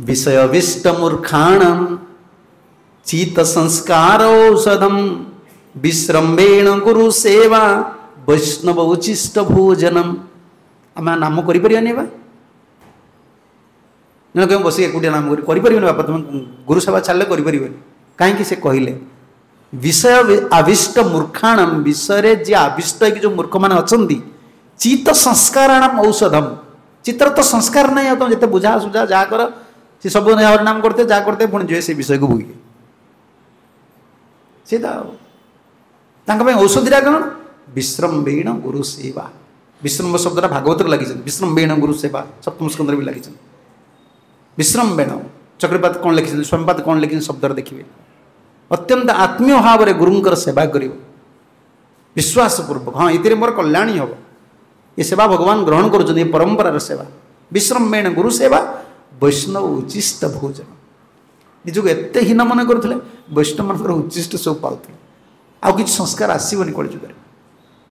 विषयविष्ट मूर्खाणम चित संस्कार औषधम विश्रम्भेण गुरु सेवा वैष्णव उचिष्ट भोजनम आम नाम करें बस एकुटिया नाम कर बापा तुम गुरु सेवा छाड़े कर कहीं से कहले विषय आविष्ट मूर्खाणम विषय जी आविष्ट जो मूर्ख मैंने अच्छा चित्त संस्काराणाम औषधम चित्र तो संस्कार नहीं तुम जिते बुझा सुझा जहाँ कर सी सब नाम करते जहाँ करते पुणी जो से विषय को भोगे सीधा औषधिटा कौन विश्रम्भेण गुरु सेवा विश्रम्भ शब्दटा भागवत लगी विश्रम्भेण गुरु सेवा सप्तम स्कंदर भी लगी विश्रम्भेण चक्रपात कौन लिखी स्वयंपात कौन लिखी शब्द देखिए अत्यंत आत्मीय भाव में गुरुंकर सेवा कर विश्वासपूर्वक हाँ ये मोर कल्याण हम ये सेवा भगवान ग्रहण कर परंपरार सेवा विश्रम्भेण गुरु सेवा वैष्णव उचिष्ट भोजन निजक एत हीन मन करुले वैष्णव मान उचिष्ट सब पाते आउ कि संस्कार आसबनी कलिजुग।